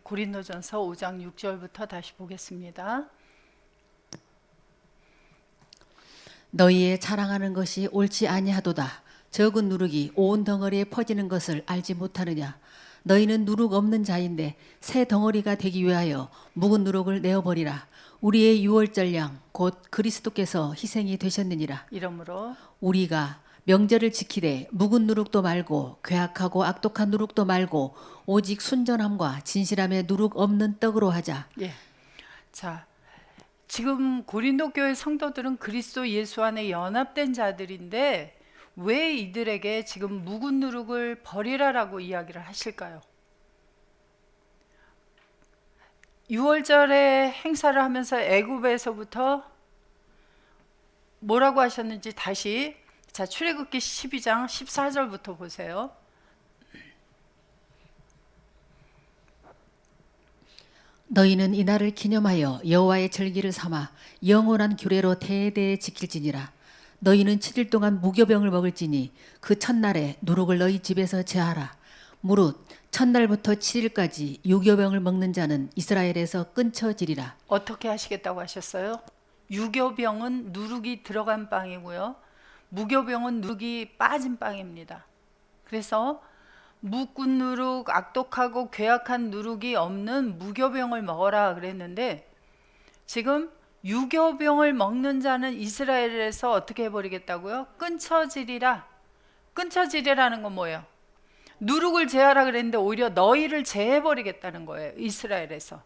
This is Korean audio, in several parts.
고린도전서 5장 6절부터 다시 보겠습니다. 너희의 자랑하는 것이 옳지 아니하도다. 적은 누룩이 온 덩어리에 퍼지는 것을 알지 못하느냐. 너희는 누룩 없는 자인데 새 덩어리가 되기 위하여 묵은 누룩을 내어버리라. 우리의 유월절 양 곧 그리스도께서 희생이 되셨느니라. 이러므로 우리가 명절을 지키되 묵은 누룩도 말고 괴악하고 악독한 누룩도 말고 오직 순전함과 진실함의 누룩 없는 떡으로 하자. 자, 지금 고린도 교회 성도들은 그리스도 예수 안에 연합된 자들인데 왜 이들에게 지금 묵은 누룩을 버리라라고 이야기를 하실까요? 6월절에 행사를 하면서 애굽에서부터 뭐라고 하셨는지 다시 출애굽기 12장 14절부터 보세요. 너희는 이날을 기념하여 여호와의 절기를 삼아 영원한 규례로 대대에 지킬지니라. 너희는 7일 동안 무교병을 먹을지니 그 첫날에 누룩을 너희 집에서 제하라. 무릇 첫날부터 7일까지 유교병을 먹는 자는 이스라엘에서 끊쳐지리라. 어떻게 하시겠다고 하셨어요? 유교병은 누룩이 들어간 빵이고요. 무교병은 누룩이 빠진 빵입니다. 그래서 묵은 누룩, 악독하고 괴악한 누룩이 없는 무교병을 먹어라 그랬는데 지금 유교병을 먹는 자는 이스라엘에서 어떻게 해버리겠다고요? 끊쳐지리라. 끊쳐지리라는 건 뭐예요? 누룩을 제하라 그랬는데 오히려 너희를 제해버리겠다는 거예요. 이스라엘에서.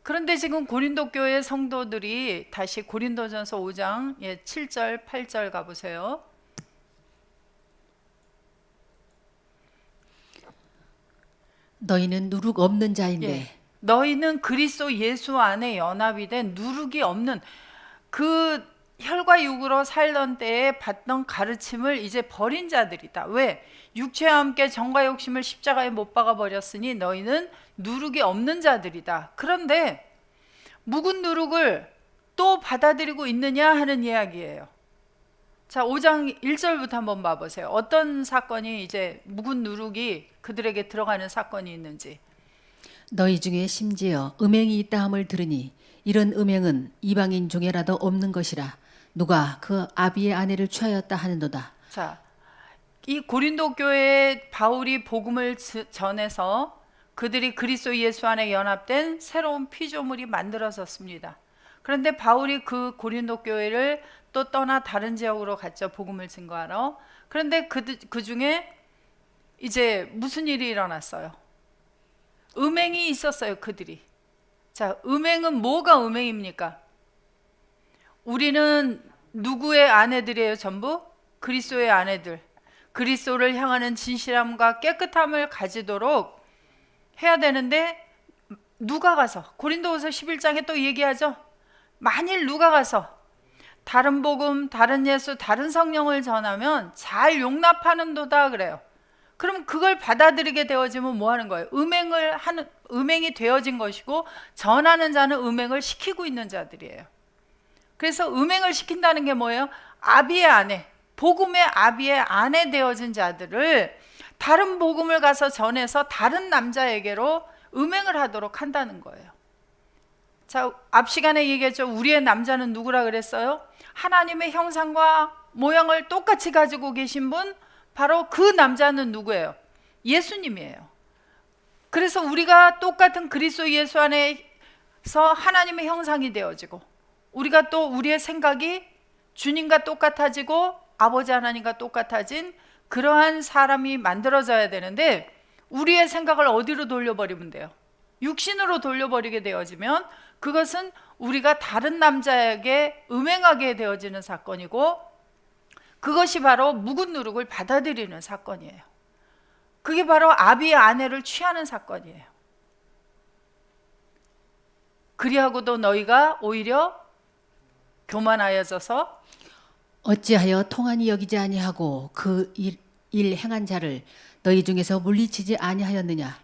그런데 지금 고린도 교회 성도들이 다시 고린도전서 5장 7절 8절 가보세요. 너희는 누룩 없는 자인데 너희는 그리스도 예수 안에 연합이 된 누룩이 없는 그 혈과 육으로 살던 때에 받던 가르침을 이제 버린 자들이다. 왜? 육체와 함께 정과 욕심을 십자가에 못 박아 버렸으니 너희는 누룩이 없는 자들이다. 그런데 묵은 누룩을 또 받아들이고 있느냐 하는 이야기예요. 자, 5장 1절부터 한번 봐보세요. 어떤 사건이 이제 묵은 누룩이 그들에게 들어가는 사건이 있는지. 너희 중에 심지어 음행이 있다 함을 들으니 이런 음행은 이방인 중에라도 없는 것이라. 누가 그 아비의 아내를 취하였다 하는도다. 자, 이 고린도 교회에 바울이 복음을 전해서 그들이 그리스도 예수 안에 연합된 새로운 피조물이 만들어졌습니다. 그런데 바울이 그 고린도 교회를 또 떠나 다른 지역으로 갔죠. 복음을 증거하러. 그런데 그 중에 이제 무슨 일이 일어났어요? 음행이 있었어요. 그들이. 자, 음행은 뭐가 음행입니까? 우리는 누구의 아내들이에요? 전부 그리스도의 아내들. 그리스도를 향하는 진실함과 깨끗함을 가지도록 해야 되는데 누가 가서 고린도후서 11장에 또 얘기하죠. 만일 누가 가서 다른 복음, 다른 예수, 다른 성령을 전하면 잘 용납하는도다 그래요. 그럼 그걸 받아들이게 되어지면 뭐 하는 거예요? 음행이 되어진 것이고 전하는 자는 음행을 시키고 있는 자들이에요. 그래서 음행을 시킨다는 게 뭐예요? 아비의 아내, 복음의 아비의 아내 되어진 자들을 다른 복음을 가서 전해서 다른 남자에게로 음행을 하도록 한다는 거예요. 자, 앞 시간에 얘기했죠. 우리의 남자는 누구라 그랬어요? 하나님의 형상과 모양을 똑같이 가지고 계신 분, 바로 그 남자는 누구예요? 예수님이에요. 그래서 우리가 똑같은 그리스도 예수 안에서 하나님의 형상이 되어지고 우리가 또 우리의 생각이 주님과 똑같아지고 아버지 하나님과 똑같아진 그러한 사람이 만들어져야 되는데 우리의 생각을 어디로 돌려버리면 돼요? 육신으로 돌려버리게 되어지면 그것은 우리가 다른 남자에게 음행하게 되어지는 사건이고 그것이 바로 묵은 누룩을 받아들이는 사건이에요. 그게 바로 아비의 아내를 취하는 사건이에요. 그리하고도 너희가 오히려 교만하여져서 어찌하여 통한이 여기지 아니하고 그 일 행한 자를 너희 중에서 물리치지 아니하였느냐.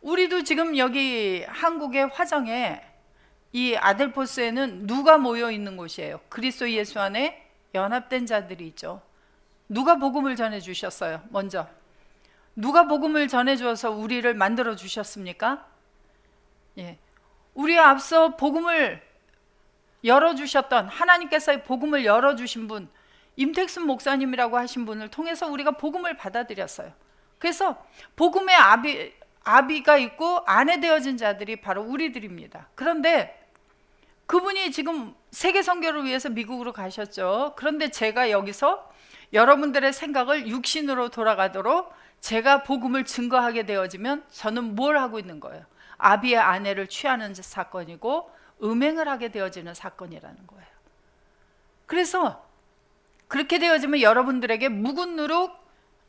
우리도 지금 여기 한국의 화정에 이 아델포스에는 누가 모여 있는 곳이에요? 그리스도 예수 안에 연합된 자들이 있죠. 누가 복음을 전해 주셨어요? 먼저 누가 복음을 전해 주어서 우리를 만들어 주셨습니까? 예. 우리 앞서 복음을 열어주셨던, 하나님께서 복음을 열어주신 분, 임택순 목사님이라고 하신 분을 통해서 우리가 복음을 받아들였어요. 그래서 복음의 아비가 있고 아내 되어진 자들이 바로 우리들입니다. 그런데 그분이 지금 세계 선교를 위해서 미국으로 가셨죠. 그런데 제가 여기서 여러분들의 생각을 육신으로 돌아가도록 제가 복음을 증거하게 되어지면 저는 뭘 하고 있는 거예요? 아비의 아내를 취하는 사건이고 음행을 하게 되어지는 사건이라는 거예요. 그래서 그렇게 되어지면 여러분들에게 묵은 누룩,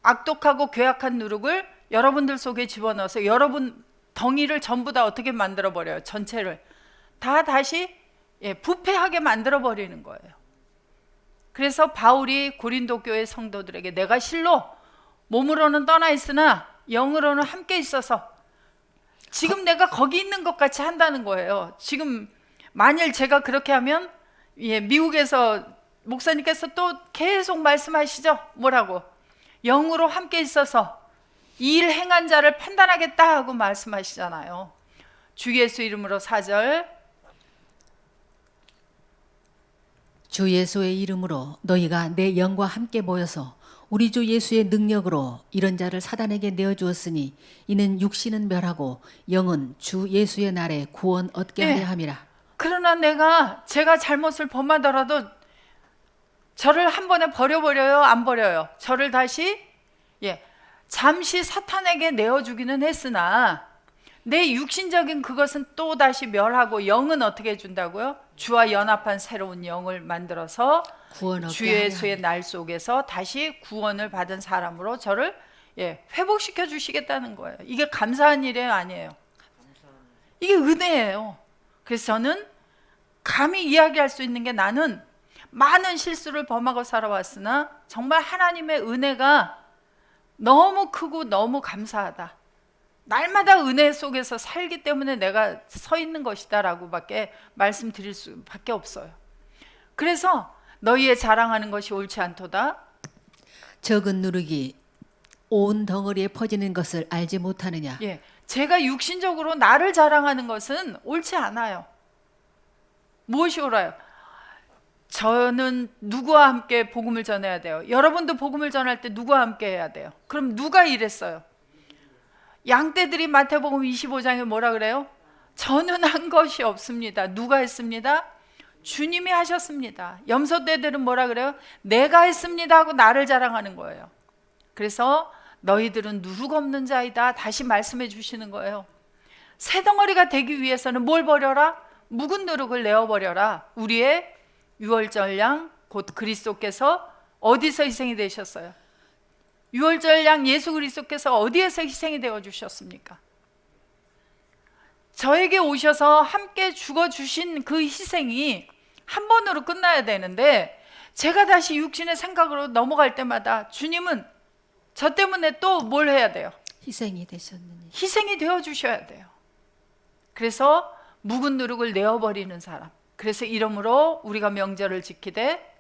악독하고 괴악한 누룩을 여러분들 속에 집어넣어서 여러분 덩이를 전부 다 어떻게 만들어 버려요? 전체를 다 다시 부패하게 만들어 버리는 거예요. 그래서 바울이 고린도 교회 성도들에게 내가 실로 몸으로는 떠나 있으나 영으로는 함께 있어서 지금 내가 거기 있는 것 같이 한다는 거예요. 지금 만일 제가 그렇게 하면 미국에서 목사님께서 또 계속 말씀하시죠. 뭐라고? 영으로 함께 있어서 이 일 행한 자를 판단하겠다 하고 말씀하시잖아요. 주 예수 이름으로 4절. 주 예수의 이름으로 너희가 내 영과 함께 모여서 우리 주 예수의 능력으로 이런 자를 사단에게 내어주었으니 이는 육신은 멸하고 영은 주 예수의 날에 구원 얻게 하려 함이라. 그러나 제가 잘못을 범하더라도 저를 한 번에 버려버려요? 안 버려요? 저를 다시 잠시 사탄에게 내어주기는 했으나 내 육신적인 그것은 또 다시 멸하고 영은 어떻게 해준다고요? 주와 연합한 새로운 영을 만들어서 주 예수의 날 속에서 다시 구원을 받은 사람으로 저를 회복시켜 주시겠다는 거예요. 이게 감사한 일이에요, 아니에요? 이게 은혜예요. 그래서 저는 감히 이야기할 수 있는 게 나는 많은 실수를 범하고 살아왔으나 정말 하나님의 은혜가 너무 크고 너무 감사하다. 날마다 은혜 속에서 살기 때문에 내가 서 있는 것이다 라고 밖에 말씀드릴 수밖에 없어요. 그래서 너희의 자랑하는 것이 옳지 않도다. 적은 누룩이 온 덩어리에 퍼지는 것을 알지 못하느냐. 제가 육신적으로 나를 자랑하는 것은 옳지 않아요. 무엇이 옳아요? 저는 누구와 함께 복음을 전해야 돼요? 여러분도 복음을 전할 때 누구와 함께 해야 돼요? 그럼 누가 이랬어요? 양떼들이 마태복음 25장에 뭐라 그래요? 저는 한 것이 없습니다. 누가 했습니다? 주님이 하셨습니다. 염소떼들은 뭐라 그래요? 내가 했습니다 하고 나를 자랑하는 거예요. 그래서 너희들은 누룩 없는 자이다 다시 말씀해 주시는 거예요. 새 덩어리가 되기 위해서는 뭘 버려라? 묵은 누룩을 내어버려라. 우리의 유월절 양 곧 그리스도께서 어디서 희생이 되셨어요? 유월절 양 예수 그리스도께서 어디에서 희생이 되어 주셨습니까? 저에게 오셔서 함께 죽어주신 그 희생이 한 번으로 끝나야 되는데 제가 다시 육신의 생각으로 넘어갈 때마다 주님은 저 때문에 또 뭘 해야 돼요? 희생이 되셨느니. 희생이 되어 주셔야 돼요. 그래서 묵은 누룩을 내어버리는 사람. 그래서 이러므로 우리가 명절을 지키되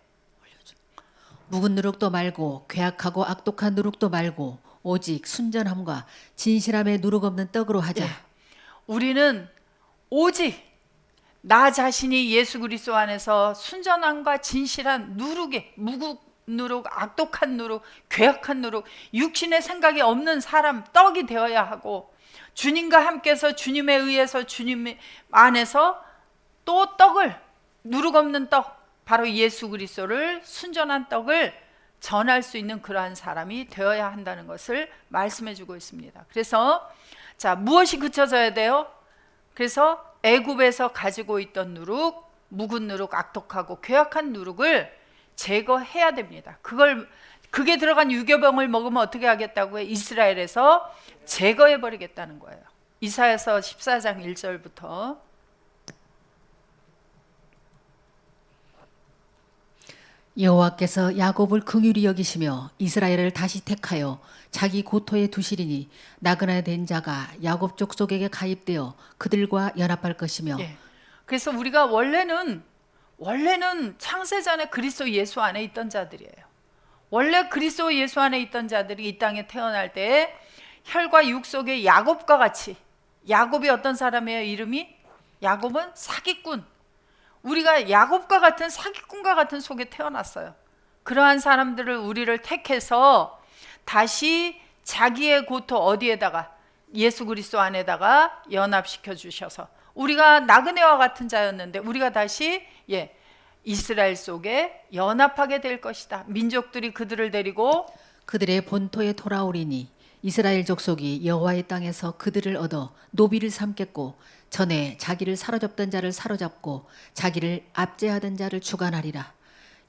묵은 누룩도 말고 괴악하고 악독한 누룩도 말고 오직 순전함과 진실함에 누룩 없는 떡으로 하자. 우리는 오직 나 자신이 예수 그리스도 안에서 순전함과 진실한 누룩에 묵은 누룩, 악독한 누룩, 괴악한 누룩, 육신의 생각이 없는 사람 떡이 되어야 하고 주님과 함께서 주님에 의해서 주님 안에서 또 떡을 누룩 없는 떡 바로 예수 그리스도를 순전한 떡을 전할 수 있는 그러한 사람이 되어야 한다는 것을 말씀해 주고 있습니다. 그래서 자, 무엇이 그쳐져야 돼요? 그래서 애굽에서 가지고 있던 누룩, 묵은 누룩, 악독하고 괴악한 누룩을 제거해야 됩니다. 그게 들어간 유교병을 먹으면 어떻게 하겠다고요? 이스라엘에서 제거해 버리겠다는 거예요. 이사야서 14장 1절부터 여호와께서 야곱을 긍휼히 여기시며 이스라엘을 다시 택하여 자기 고토에 두시리니 나그네 된 자가 야곱 족속에게 가입되어 그들과 연합할 것이며. 그래서 우리가 원래는 창세전에 그리스도 예수 안에 있던 자들이에요. 원래 그리스도 예수 안에 있던 자들이 이 땅에 태어날 때 혈과 육 속에 야곱과 같이 야곱이 어떤 사람이에요? 이름이? 야곱은 사기꾼. 우리가 야곱과 같은 사기꾼과 같은 속에 태어났어요. 그러한 사람들을 우리를 택해서 다시 자기의 고토 어디에다가? 예수 그리스도 안에다가 연합시켜 주셔서 우리가 나그네와 같은 자였는데 우리가 다시 이스라엘 속에 연합하게 될 것이다. 민족들이 그들을 데리고 그들의 본토에 돌아오리니 이스라엘 족속이 여호와의 땅에서 그들을 얻어 노비를 삼겠고 전에 자기를 사로잡던 자를 사로잡고 자기를 압제하던 자를 주관하리라.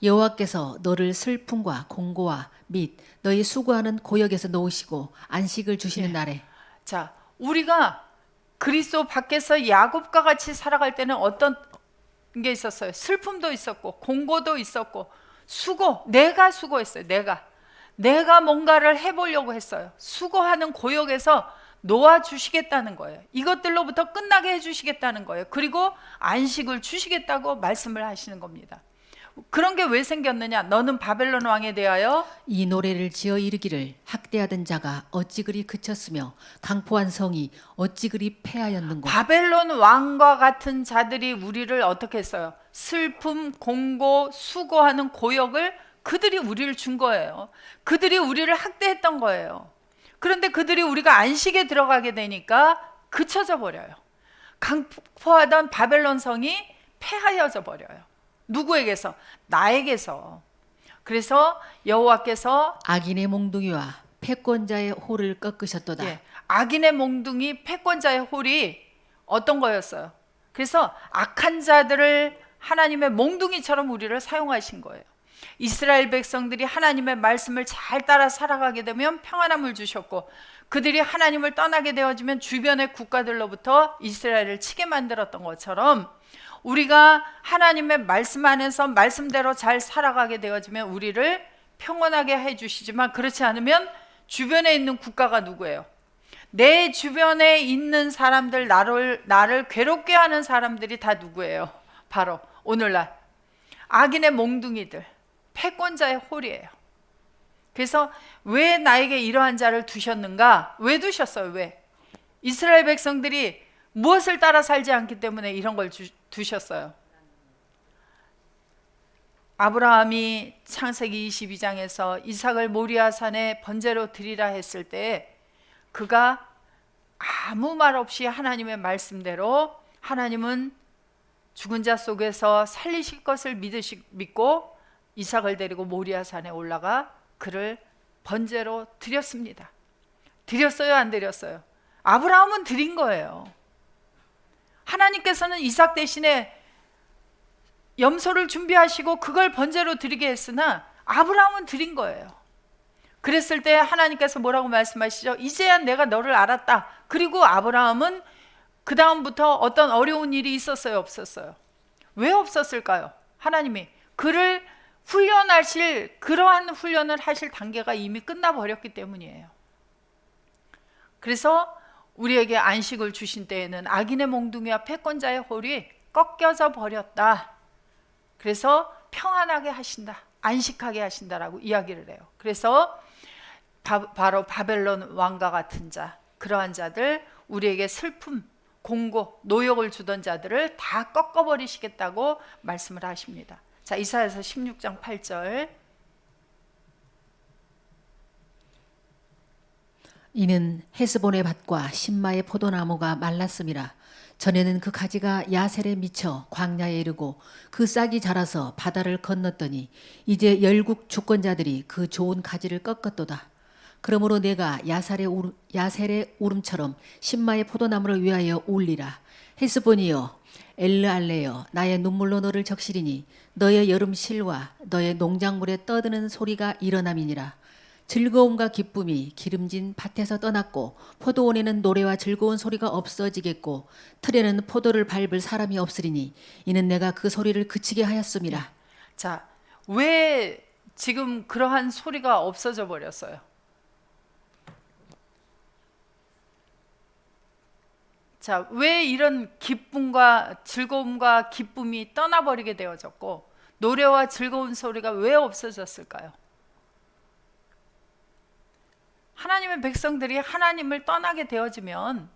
여호와께서 너를 슬픔과 공고와 및 너희 수고하는 고역에서 놓으시고 안식을 주시는 날에 자, 우리가 그리스도 밖에서 야곱과 같이 살아갈 때는 어떤 게 있었어요? 슬픔도 있었고 공고도 있었고 수고, 내가 수고했어요. 내가 뭔가를 해보려고 했어요. 수고하는 고역에서 놓아주시겠다는 거예요. 이것들로부터 끝나게 해주시겠다는 거예요. 그리고 안식을 주시겠다고 말씀을 하시는 겁니다. 그런 게 왜 생겼느냐? 너는 바벨론 왕에 대하여 이 노래를 지어 이르기를 학대하던 자가 어찌 그리 그쳤으며 강포한 성이 어찌 그리 패하였는고. 바벨론 왕과 같은 자들이 우리를 어떻게 했어요? 슬픔, 공고, 수고하는 고역을 그들이 우리를 준 거예요. 그들이 우리를 학대했던 거예요. 그런데 그들이 우리가 안식에 들어가게 되니까 그쳐져 버려요. 강포하던 바벨론 성이 패하여져 버려요. 누구에게서? 나에게서. 그래서 여호와께서 악인의 몽둥이와 패권자의 홀을 꺾으셨도다. 악인의 몽둥이, 패권자의 홀이 어떤 거였어요? 그래서 악한 자들을 하나님의 몽둥이처럼 우리를 사용하신 거예요. 이스라엘 백성들이 하나님의 말씀을 잘 따라 살아가게 되면 평안함을 주셨고 그들이 하나님을 떠나게 되어지면 주변의 국가들로부터 이스라엘을 치게 만들었던 것처럼 우리가 하나님의 말씀 안에서 말씀대로 잘 살아가게 되어지면 우리를 평온하게 해주시지만 그렇지 않으면 주변에 있는 국가가 누구예요? 내 주변에 있는 사람들, 나를 괴롭게 하는 사람들이 다 누구예요? 바로 오늘날 악인의 몽둥이들, 패권자의 홀이에요. 그래서 왜 나에게 이러한 자를 두셨는가? 왜 두셨어요? 왜? 이스라엘 백성들이 무엇을 따라 살지 않기 때문에 이런 걸 두셨어요. 아브라함이 창세기 22장에서 이삭을 모리아 산에 번제로 드리라 했을 때 그가 아무 말 없이 하나님의 말씀대로 하나님은 죽은 자 속에서 살리실 것을 믿고 이삭을 데리고 모리아 산에 올라가 그를 번제로 드렸습니다. 드렸어요? 안 드렸어요? 아브라함은 드린 거예요. 하나님께서는 이삭 대신에 염소를 준비하시고 그걸 번제로 드리게 했으나 아브라함은 드린 거예요. 그랬을 때 하나님께서 뭐라고 말씀하시죠? 이제야 내가 너를 알았다. 그리고 아브라함은 그 다음부터 어떤 어려운 일이 있었어요? 없었어요? 왜 없었을까요? 하나님이 그를 그러한 훈련을 하실 단계가 이미 끝나버렸기 때문이에요. 그래서 우리에게 안식을 주신 때에는 악인의 몽둥이와 패권자의 홀이 꺾여져 버렸다. 그래서 평안하게 하신다, 안식하게 하신다라고 이야기를 해요. 그래서 바로 바벨론 왕과 같은 자, 그러한 자들, 우리에게 슬픔, 공고, 노역을 주던 자들을 다 꺾어버리시겠다고 말씀을 하십니다. 자, 이사야서 16장 8절. 이는 헤스본의 밭과 신마의 포도나무가 말랐음이라. 전에는 그 가지가 야셀에 미쳐 광야에 이르고 그 싹이 자라서 바다를 건넜더니 이제 열국 주권자들이 그 좋은 가지를 꺾었도다. 그러므로 내가 야셀의 울음처럼 신마의 포도나무를 위하여 울리라. 헤스본이여 엘르알레여 나의 눈물로 너를 적시리니 너의 여름 실과 너의 농작물에 떠드는 소리가 일어남이니라. 즐거움과 기쁨이 기름진 밭에서 떠났고 포도원에는 노래와 즐거운 소리가 없어지겠고 틀에는 포도를 밟을 사람이 없으리니 이는 내가 그 소리를 그치게 하였음이라. 자, 왜 지금 그러한 소리가 없어져 버렸어요? 자, 왜 이런 기쁨과 즐거움과 기쁨이 떠나버리게 되어졌고 노래와 즐거운 소리가 왜 없어졌을까요? 하나님의 백성들이 하나님을 떠나게 되어지면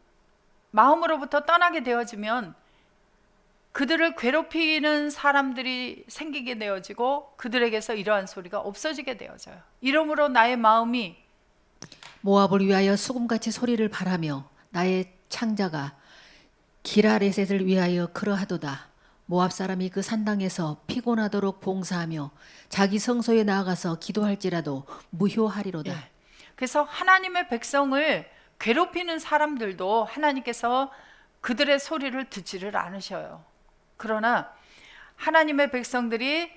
마음으로부터 떠나게 되어지면 그들을 괴롭히는 사람들이 생기게 되어지고 그들에게서 이러한 소리가 없어지게 되어져요. 이러므로 나의 마음이 모압을 위하여 수금같이 소리를 바라며 나의 창자가 기라레셋을 위하여 그러하도다. 모압 사람이 그 산당에서 피곤하도록 봉사하며 자기 성소에 나아가서 기도할지라도 무효하리로다. 예. 그래서 하나님의 백성을 괴롭히는 사람들도 하나님께서 그들의 소리를 듣지를 않으셔요. 그러나 하나님의 백성들이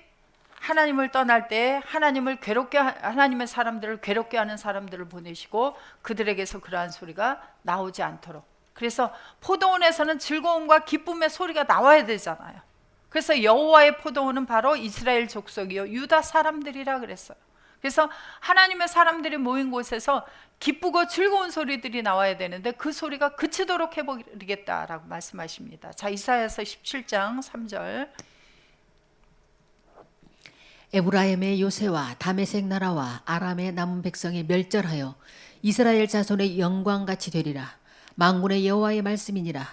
하나님을 떠날 때 하나님의 사람들을 괴롭게 하는 사람들을 보내시고 그들에게서 그러한 소리가 나오지 않도록. 그래서 포도원에서는 즐거움과 기쁨의 소리가 나와야 되잖아요. 그래서 여호와의 포도원은 바로 이스라엘 족속이요 유다 사람들이라 그랬어요. 그래서 하나님의 사람들이 모인 곳에서 기쁘고 즐거운 소리들이 나와야 되는데 그 소리가 그치도록 해버리겠다라고 말씀하십니다. 자, 이사야서 17장 3절. 에브라임의 요새와 다메섹 나라와 아람의 남은 백성이 멸절하여 이스라엘 자손의 영광같이 되리라. 만군의 여호와의 말씀이니라.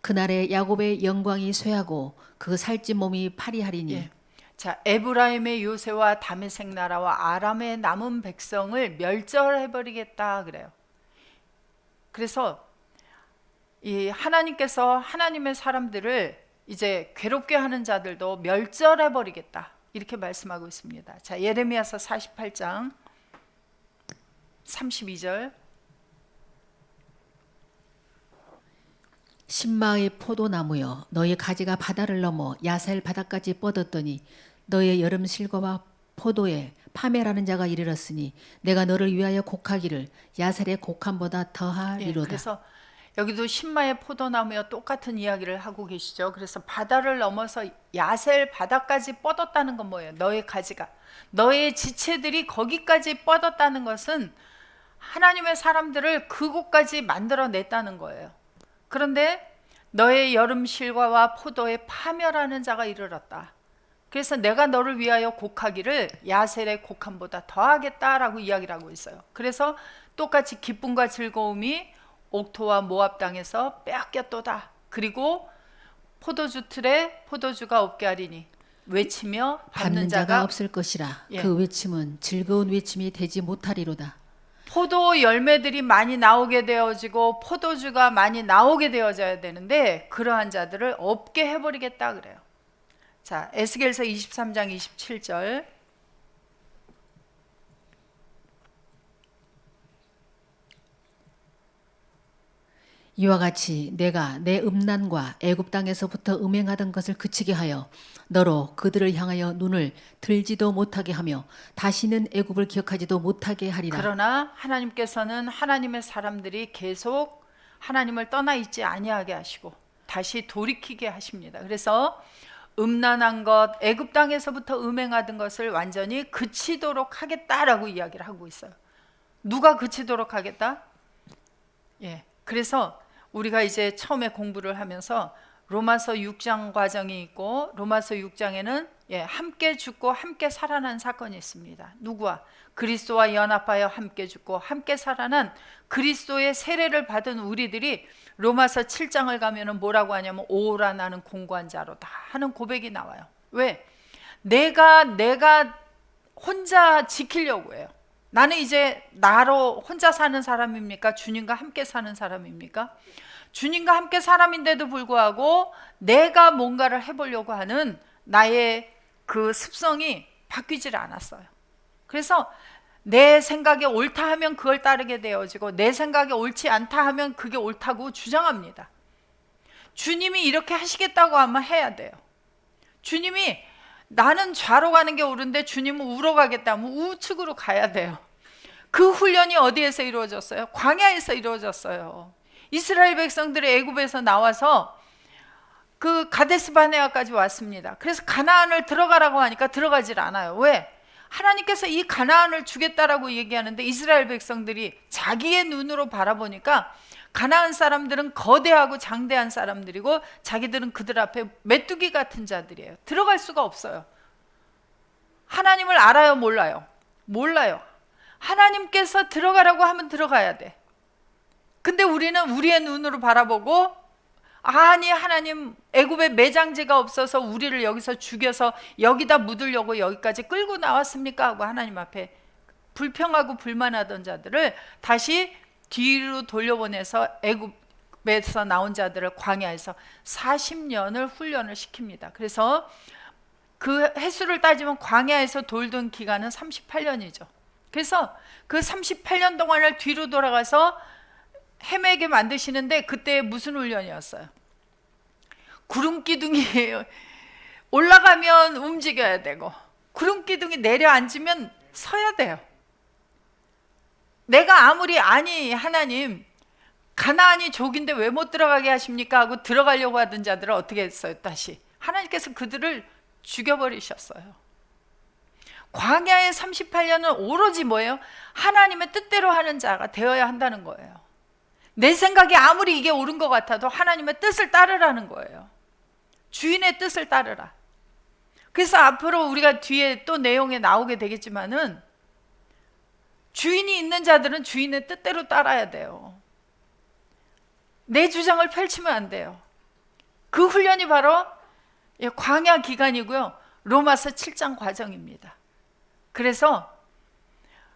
그날에 야곱의 영광이 쇠하고 그 살찐 몸이 파리하리니. 예. 자, 에브라임의 요새와 다메섹 나라와 아람의 남은 백성을 멸절해버리겠다 그래요. 그래서 이 하나님께서 하나님의 사람들을 이제 괴롭게 하는 자들도 멸절해버리겠다 이렇게 말씀하고 있습니다. 자, 예레미야서 48장 32절. 신마의 포도나무여 너의 가지가 바다를 넘어 야셀 바다까지 뻗었더니 너의 여름 실과와 포도에 파멸하는 자가 이르렀으니 내가 너를 위하여 곡하기를 야셀의 곡함보다 더하리로다. 그래서 여기도 신마의 포도나무와 똑같은 이야기를 하고 계시죠. 그래서 바다를 넘어서 야셀 바다까지 뻗었다는 건 뭐예요? 너의 가지가, 너의 지체들이 거기까지 뻗었다는 것은 하나님의 사람들을 그곳까지 만들어냈다는 거예요. 그런데 너의 여름 실과와 포도에 파멸하는 자가 이르렀다. 그래서 내가 너를 위하여 곡하기를 야셀의 곡함보다 더하겠다라고 이야기를 하고 있어요. 그래서 똑같이 기쁨과 즐거움이 옥토와 모압 땅에서 빼앗겼도다. 그리고 포도주 틀에 포도주가 없게 하리니 외치며 받는 자가 없을 것이라. 예. 그 외침은 즐거운 외침이 되지 못하리로다. 포도 열매들이 많이 나오게 되어지고 포도주가 많이 나오게 되어져야 되는데 그러한 자들을 없게 해버리겠다 그래요. 자, 에스겔서 23장 27절. 이와 같이 내가 내 음란과 애굽 땅에서부터 음행하던 것을 그치게 하여 너로 그들을 향하여 눈을 들지도 못하게 하며 다시는 애굽을 기억하지도 못하게 하리라. 그러나 하나님께서는 하나님의 사람들이 계속 하나님을 떠나 있지 아니하게 하시고 다시 돌이키게 하십니다. 그래서 음란한 것, 애굽 땅에서부터 음행하던 것을 완전히 그치도록 하겠다라고 이야기를 하고 있어요. 누가 그치도록 하겠다? 예. 그래서 우리가 이제 처음에 공부를 하면서 로마서 6장 과정이 있고 로마서 6장에는 함께 죽고 함께 살아난 사건이 있습니다. 누구와? 그리스도와 연합하여 함께 죽고 함께 살아난 그리스도의 세례를 받은 우리들이 로마서 7장을 가면은 뭐라고 하냐면 오라 나는 공고한 자로다 하는 고백이 나와요. 왜? 내가 혼자 지키려고 해요. 나는 이제 나로 혼자 사는 사람입니까? 주님과 함께 사는 사람입니까? 주님과 함께 사람인데도 불구하고 내가 뭔가를 해보려고 하는 나의 그 습성이 바뀌질 않았어요. 그래서 내 생각에 옳다 하면 그걸 따르게 되어지고 내 생각에 옳지 않다 하면 그게 옳다고 주장합니다. 주님이 이렇게 하시겠다고 하면 해야 돼요. 주님이 나는 좌로 가는 게 옳은데 주님은 우로 가겠다 하면 우측으로 가야 돼요. 그 훈련이 어디에서 이루어졌어요? 광야에서 이루어졌어요. 이스라엘 백성들이 애굽에서 나와서 그 가데스 바네아까지 왔습니다. 그래서 가나안을 들어가라고 하니까 들어가질 않아요. 왜? 하나님께서 이 가나안을 주겠다라고 얘기하는데 이스라엘 백성들이 자기의 눈으로 바라보니까 가나안 사람들은 거대하고 장대한 사람들이고 자기들은 그들 앞에 메뚜기 같은 자들이에요. 들어갈 수가 없어요. 하나님을 알아요? 몰라요? 몰라요. 하나님께서 들어가라고 하면 들어가야 돼. 근데 우리는 우리의 눈으로 바라보고, 아니 하나님, 애굽에 매장지가 없어서 우리를 여기서 죽여서 여기다 묻으려고 여기까지 끌고 나왔습니까? 하고 하나님 앞에 불평하고 불만하던 자들을 다시 뒤로 돌려보내서 애굽에서 나온 자들을 광야에서 40년을 훈련을 시킵니다. 그래서 그 횟수를 따지면 광야에서 돌던 기간은 38년이죠. 그래서 그 38년 동안을 뒤로 돌아가서 헤매게 만드시는데, 그때 무슨 훈련이었어요? 구름 기둥이 올라가면 움직여야 되고, 구름 기둥이 내려앉으면 서야 돼요. 내가 아무리 아니 하나님, 가나안이 족인데 왜 못 들어가게 하십니까? 하고 들어가려고 하던 자들은 어떻게 했어요? 다시 하나님께서 그들을 죽여버리셨어요. 광야의 38년은 오로지 뭐예요? 하나님의 뜻대로 하는 자가 되어야 한다는 거예요. 내 생각이 아무리 이게 옳은 것 같아도 하나님의 뜻을 따르라는 거예요. 주인의 뜻을 따르라. 그래서 앞으로 우리가 뒤에 또 내용에 나오게 되겠지만은, 주인이 있는 자들은 주인의 뜻대로 따라야 돼요. 내 주장을 펼치면 안 돼요. 그 훈련이 바로 광야 기간이고요, 로마서 7장 과정입니다. 그래서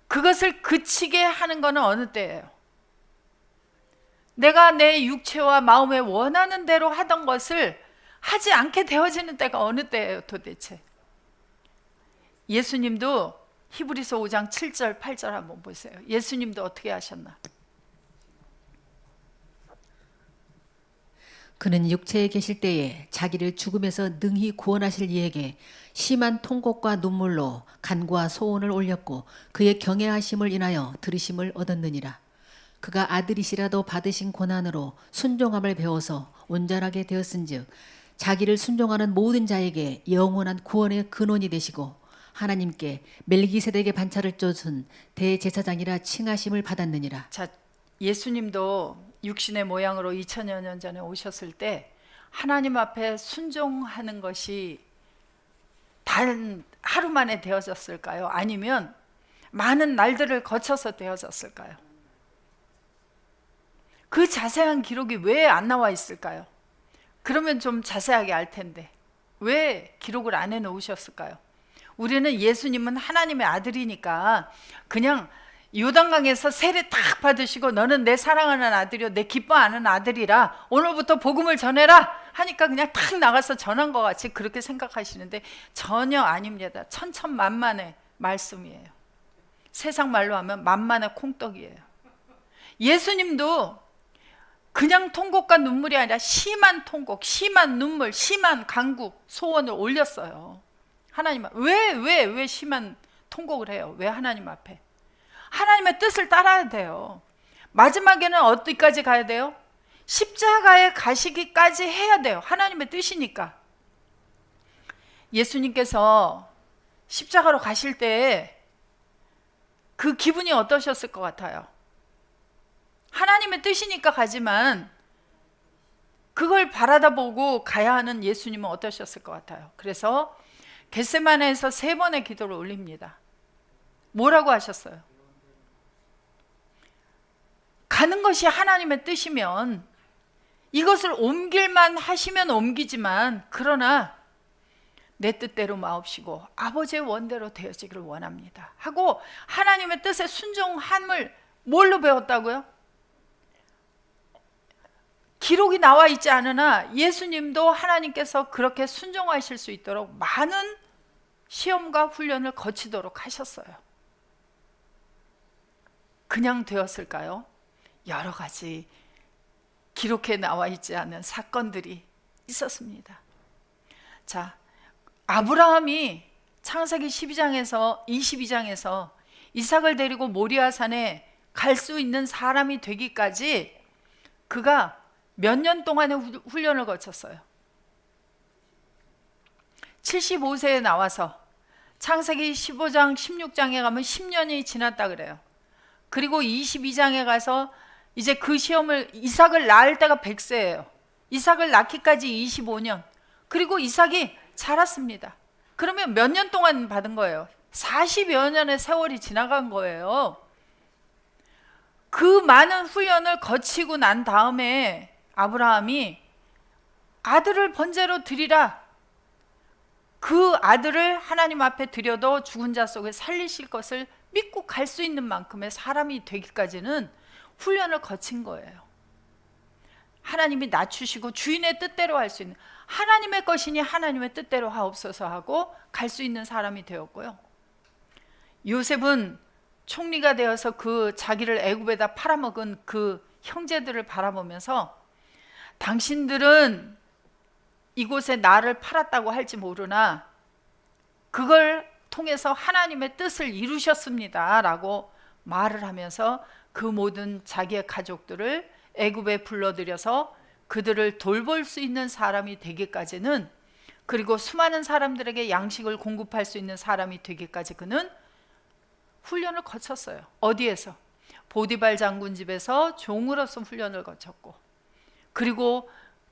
그것을 그치게 하는 것은 어느 때예요? 내가 내 육체와 마음에 원하는 대로 하던 것을 하지 않게 되어지는 때가 어느 때예요 도대체? 예수님도 히브리서 5장 7절 8절 한번 보세요. 예수님도 어떻게 하셨나? 그는 육체에 계실 때에 자기를 죽음에서 능히 구원하실 이에게 심한 통곡과 눈물로 간구와 소원을 올렸고 그의 경외하심을 인하여 들으심을 얻었느니라. 그가 아들이시라도 받으신 고난으로 순종함을 배워서 온전하게 되었은즉 자기를 순종하는 모든 자에게 영원한 구원의 근원이 되시고 하나님께 멜기세덱의 반차를 쫓은 대제사장이라 칭하심을 받았느니라. 자, 예수님도 육신의 모양으로 2000여 년 전에 오셨을 때 하나님 앞에 순종하는 것이 단 하루 만에 되어졌을까요? 아니면 많은 날들을 거쳐서 되어졌을까요? 그 자세한 기록이 왜 안 나와 있을까요? 그러면 좀 자세하게 알 텐데 왜 기록을 안 해놓으셨을까요? 우리는 예수님은 하나님의 아들이니까 그냥 요단강에서 세례 딱 받으시고 너는 내 사랑하는 아들이요 내 기뻐하는 아들이라 오늘부터 복음을 전해라 하니까 그냥 탁 나가서 전한 것 같이 그렇게 생각하시는데 전혀 아닙니다. 천천만만의 말씀이에요. 세상 말로 하면 만만의 콩떡이에요. 예수님도 그냥 통곡과 눈물이 아니라 심한 통곡, 심한 눈물, 심한 간구, 소원을 올렸어요. 하나님 앞에. 왜 심한 통곡을 해요? 왜 하나님 앞에? 하나님의 뜻을 따라야 돼요. 마지막에는 어디까지 가야 돼요? 십자가에 가시기까지 해야 돼요. 하나님의 뜻이니까. 예수님께서 십자가로 가실 때 그 기분이 어떠셨을 것 같아요? 하나님의 뜻이니까 가지만 그걸 바라다 보고 가야 하는 예수님은 어떠셨을 것 같아요? 그래서 겟세마네에서 3번의 기도를 올립니다. 뭐라고 하셨어요? 가는 것이 하나님의 뜻이면 이것을 옮길만 하시면 옮기지만 그러나 내 뜻대로 마옵시고 아버지의 원대로 되어지기를 원합니다 하고 하나님의 뜻에 순종함을 뭘로 배웠다고요? 기록이 나와 있지 않으나 예수님도 하나님께서 그렇게 순종하실 수 있도록 많은 시험과 훈련을 거치도록 하셨어요. 그냥 되었을까요? 여러 가지 기록에 나와 있지 않은 사건들이 있었습니다. 자, 아브라함이 창세기 22장에서 이삭을 데리고 모리아산에 갈 수 있는 사람이 되기까지 그가 몇 년 동안의 훈련을 거쳤어요. 75세에 나와서 창세기 15장 16장에 가면 10년이 지났다 그래요. 그리고 22장에 가서 이제 그 시험을 이삭을 낳을 때가 100세예요. 이삭을 낳기까지 25년. 그리고 이삭이 자랐습니다. 그러면 몇 년 동안 받은 거예요? 40여 년의 세월이 지나간 거예요. 그 많은 훈련을 거치고 난 다음에 아브라함이 아들을 번제로 드리라. 그 아들을 하나님 앞에 드려도 죽은 자 속에 살리실 것을 믿고 갈 수 있는 만큼의 사람이 되기까지는 훈련을 거친 거예요. 하나님이 낮추시고 주인의 뜻대로 할 수 있는, 하나님의 것이니 하나님의 뜻대로 하옵소서 하고 갈 수 있는 사람이 되었고요. 요셉은 총리가 되어서 그 자기를 애굽에다 팔아먹은 그 형제들을 바라보면서 당신들은 이곳에 나를 팔았다고 할지 모르나 그걸 통해서 하나님의 뜻을 이루셨습니다 라고 말을 하면서 그 모든 자기의 가족들을 애굽에 불러들여서 그들을 돌볼 수 있는 사람이 되기까지는, 그리고 수많은 사람들에게 양식을 공급할 수 있는 사람이 되기까지 그는 훈련을 거쳤어요. 어디에서? 보디발 장군 집에서 종으로서 훈련을 거쳤고, 그리고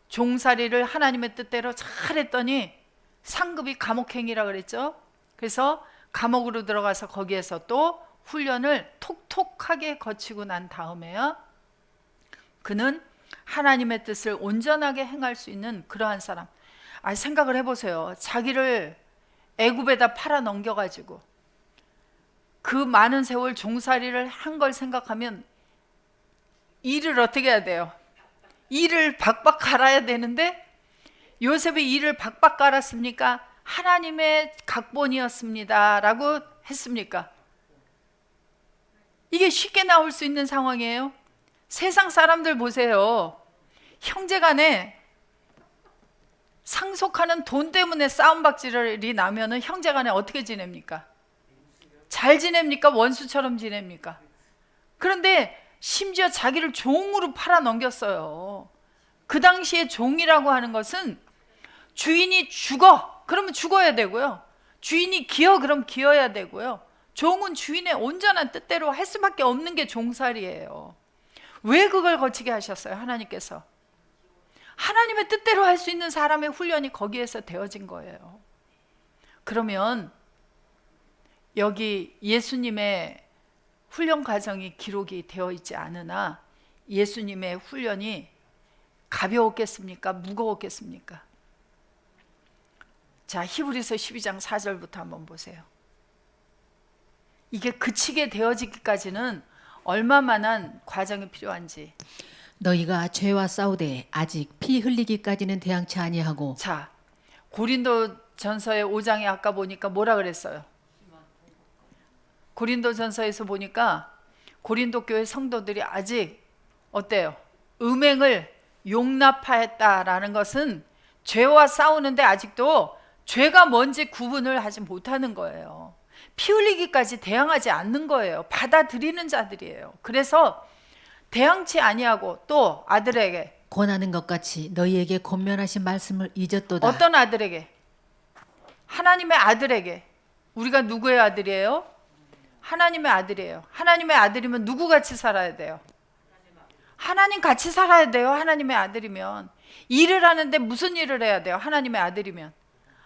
종살이를 하나님의 뜻대로 잘했더니 상급이 감옥행이라 그랬죠. 그래서 감옥으로 들어가서 거기에서 또 훈련을 톡톡하게 거치고 난 다음에야 그는 하나님의 뜻을 온전하게 행할 수 있는 그러한 사람. 생각을 해보세요. 자기를 애굽에다 팔아 넘겨가지고 그 많은 세월 종살이를 한 걸 생각하면 일을 어떻게 해야 돼요? 일을 박박 갈아야 되는데 요셉이 일을 박박 갈았습니까? 하나님의 각본이었습니다 라고 했습니까? 이게 쉽게 나올 수 있는 상황이에요? 세상 사람들 보세요. 형제간에 상속하는 돈 때문에 싸움박질이 나면은 형제간에 어떻게 지냅니까? 잘 지냅니까? 원수처럼 지냅니까? 그런데 심지어 자기를 종으로 팔아 넘겼어요. 그 당시에 종이라고 하는 것은 주인이 죽어 그러면 죽어야 되고요, 주인이 기어 그럼 기어야 되고요, 종은 주인의 온전한 뜻대로 할 수밖에 없는 게 종살이에요. 왜 그걸 거치게 하셨어요? 하나님께서 하나님의 뜻대로 할 수 있는 사람의 훈련이 거기에서 되어진 거예요. 그러면 여기 예수님의 훈련 과정이 기록이 되어 있지 않으나 예수님의 훈련이 가벼웠겠습니까? 무거웠겠습니까? 자, 히브리서 12장 4절부터 한번 보세요. 이게 그치게 되어지기까지는 얼마만한 과정이 필요한지. 너희가 죄와 싸우되 아직 피 흘리기까지는 대항치 아니하고. 자, 고린도전서의 5장에 아까 보니까 뭐라 그랬어요? 고린도전서에서 보니까 고린도 교회 성도들이 아직 어때요? 음행을 용납하였다라는 것은 죄와 싸우는데 아직도 죄가 뭔지 구분을 하지 못하는 거예요. 피 흘리기까지 대항하지 않는 거예요. 받아들이는 자들이에요. 그래서 대항치 아니하고 또 아들에게 권하는 것 같이 너희에게 권면하신 말씀을 잊었도다. 어떤 아들에게? 하나님의 아들에게. 우리가 누구의 아들이에요? 하나님의 아들이에요. 하나님의 아들이면 누구 같이 살아야 돼요? 하나님 같이 살아야 돼요. 하나님의 아들이면. 일을 하는데 무슨 일을 해야 돼요? 하나님의 아들이면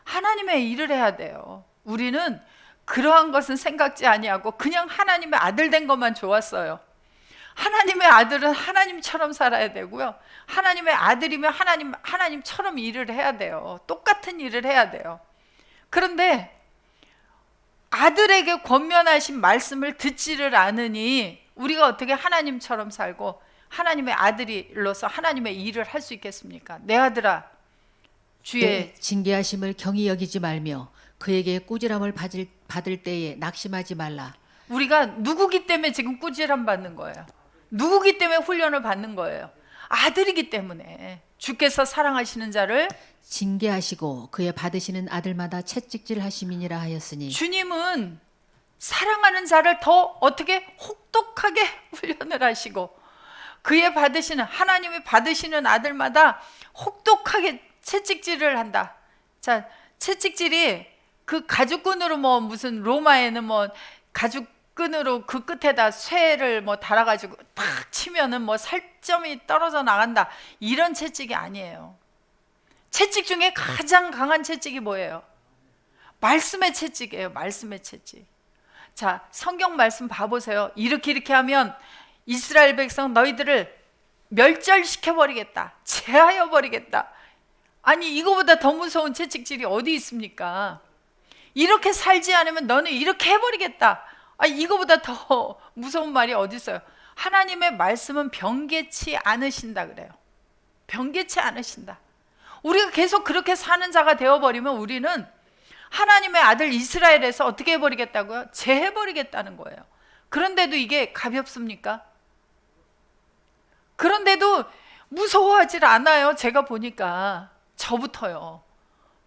하나님의 일을 해야 돼요. 우리는 그러한 것은 생각지 아니하고 그냥 하나님의 아들 된 것만 좋았어요. 하나님의 아들은 하나님처럼 살아야 되고요, 하나님의 아들이면 하나님처럼 일을 해야 돼요. 똑같은 일을 해야 돼요. 그런데 아들에게 권면하신 말씀을 듣지를 않으니 우리가 어떻게 하나님처럼 살고 하나님의 아들로서 하나님의 일을 할 수 있겠습니까? 내 아들아, 주의 내 징계하심을 경히 여기지 말며 그에게 꾸지람을 받을 때에 낙심하지 말라. 우리가 누구기 때문에 지금 꾸지람 받는 거예요? 누구기 때문에 훈련을 받는 거예요? 아들이기 때문에. 주께서 사랑하시는 자를 징계하시고 그의 받으시는 아들마다 채찍질 하심이니라 하였으니. 주님은 사랑하는 자를 더 어떻게 혹독하게 훈련을 하시고 그의 받으시는, 하나님이 받으시는 아들마다 혹독하게 채찍질을 한다. 자, 채찍질이 그 가죽끈으로 뭐 무슨 로마에는 뭐 가죽끈으로 그 끝에다 쇠를 뭐 달아가지고 탁 치면은 뭐 살점이 떨어져 나간다, 이런 채찍이 아니에요. 채찍 중에 가장 강한 채찍이 뭐예요? 말씀의 채찍이에요. 말씀의 채찍. 자, 성경 말씀 봐보세요. 이렇게 하면 이스라엘 백성 너희들을 멸절시켜 버리겠다. 제하여 버리겠다. 아니 이거보다 더 무서운 채찍질이 어디 있습니까? 이렇게 살지 않으면 너는 이렇게 해버리겠다. 아니 이거보다 더 무서운 말이 어디 있어요? 하나님의 말씀은 변개치 않으신다 그래요. 변개치 않으신다. 우리가 계속 그렇게 사는 자가 되어버리면 우리는 하나님의 아들 이스라엘에서 어떻게 해버리겠다고요? 제해버리겠다는 거예요. 그런데도 이게 가볍습니까? 그런데도 무서워하질 않아요. 제가 보니까 저부터요.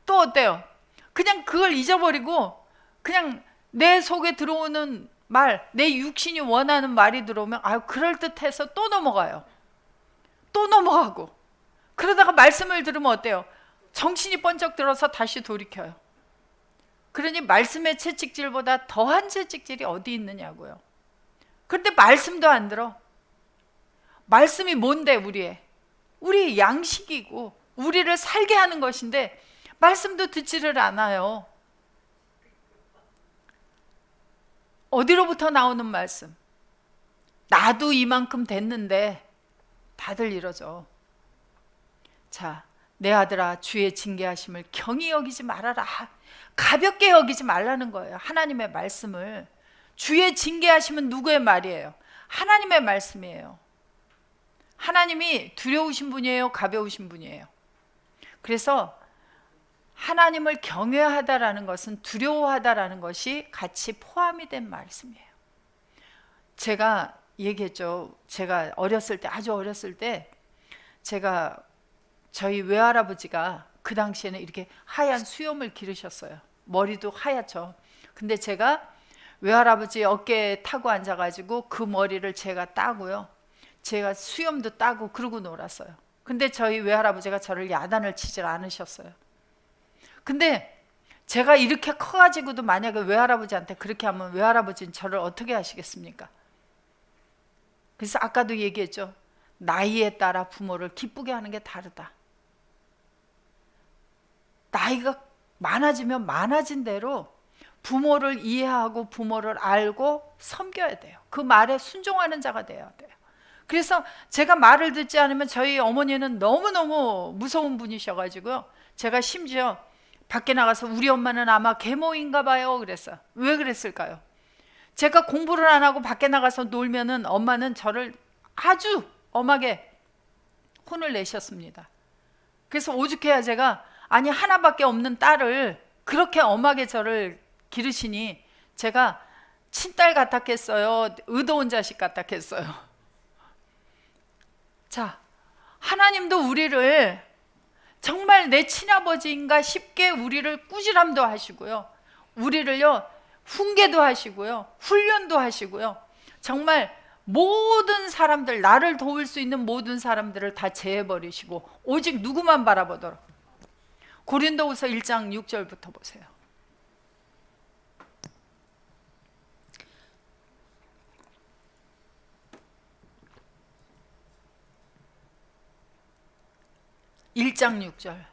또 어때요? 그냥 그걸 잊어버리고 그냥 내 속에 들어오는 말, 내 육신이 원하는 말이 들어오면 아유 그럴듯해서 또 넘어가요. 또 넘어가고 그러다가 말씀을 들으면 어때요? 정신이 번쩍 들어서 다시 돌이켜요. 그러니 말씀의 채찍질보다 더한 채찍질이 어디 있느냐고요. 그런데 말씀도 안 들어. 말씀이 뭔데 우리의 양식이고 우리를 살게 하는 것인데 말씀도 듣지를 않아요. 어디로부터 나오는 말씀? 나도 이만큼 됐는데 다들 이러죠. 자, 내 아들아 주의 징계하심을 경히 여기지 말아라. 가볍게 여기지 말라는 거예요. 하나님의 말씀을. 주의 징계하심은 누구의 말이에요? 하나님의 말씀이에요. 하나님이 두려우신 분이에요? 가벼우신 분이에요? 그래서 하나님을 경외하다라는 것은 두려워하다라는 것이 같이 포함이 된 말씀이에요. 제가 얘기했죠. 제가 어렸을 때, 아주 어렸을 때 제가 저희 외할아버지가 그 당시에는 이렇게 하얀 수염을 기르셨어요. 머리도 하얗죠. 근데 제가 외할아버지 어깨에 타고 앉아가지고 그 머리를 제가 따고요. 제가 수염도 따고 그러고 놀았어요. 근데 저희 외할아버지가 저를 야단을 치질 않으셨어요. 근데 제가 이렇게 커가지고도 만약에 외할아버지한테 그렇게 하면 외할아버지는 저를 어떻게 하시겠습니까? 그래서 아까도 얘기했죠. 나이에 따라 부모를 기쁘게 하는 게 다르다. 나이가 많아지면 많아진 대로 부모를 이해하고 부모를 알고 섬겨야 돼요. 그 말에 순종하는 자가 돼야 돼요. 그래서 제가 말을 듣지 않으면 저희 어머니는 너무너무 무서운 분이셔가지고요. 제가 심지어 밖에 나가서 우리 엄마는 아마 계모인가 봐요 그랬어요. 왜 그랬을까요? 제가 공부를 안 하고 밖에 나가서 놀면은 엄마는 저를 아주 엄하게 혼을 내셨습니다. 그래서 오죽해야 제가 아니 하나밖에 없는 딸을 그렇게 엄하게 저를 기르시니 제가 친딸 같았겠어요? 의도온 자식 같았겠어요? 자, 하나님도 우리를 정말 내 친아버지인가 싶게 우리를 꾸지람도 하시고요. 우리를요 훈계도 하시고요. 훈련도 하시고요. 정말 모든 사람들, 나를 도울 수 있는 모든 사람들을 다 제해버리시고 오직 누구만 바라보도록. 고린도후서 1장 6절부터 보세요. (1장 6절)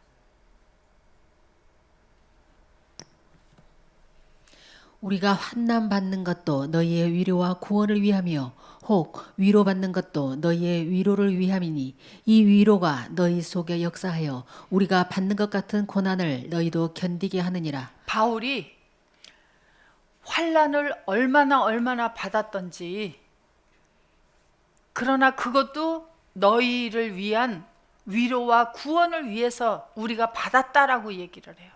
우리가 환난 받는 것도 너희의 위로와 구원을 위하며 혹 위로받는 것도 너희의 위로를 위함이니 이 위로가 너희 속에 역사하여 우리가 받는 것 같은 고난을 너희도 견디게 하느니라. 바울이 환난을 얼마나 받았던지, 그러나 그것도 너희를 위한 위로와 구원을 위해서 우리가 받았다라고 얘기를 해요.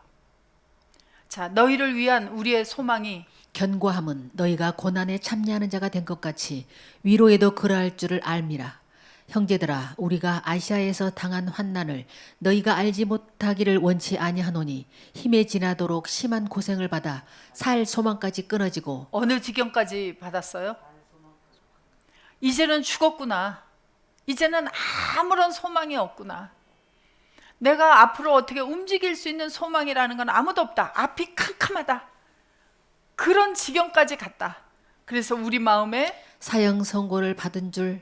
자, 너희를 위한 우리의 소망이 견고함은 너희가 고난에 참여하는 자가 된 것 같이 위로에도 그러할 줄을 알미라. 형제들아, 우리가 아시아에서 당한 환난을 너희가 알지 못하기를 원치 아니하노니 힘에 지나도록 심한 고생을 받아 살 소망까지 끊어지고. 어느 지경까지 받았어요? 이제는 죽었구나. 이제는 아무런 소망이 없구나. 내가 앞으로 어떻게 움직일 수 있는 소망이라는 건 아무도 없다. 앞이 캄캄하다. 그런 지경까지 갔다. 그래서 우리 마음에 사형 선고를 받은 줄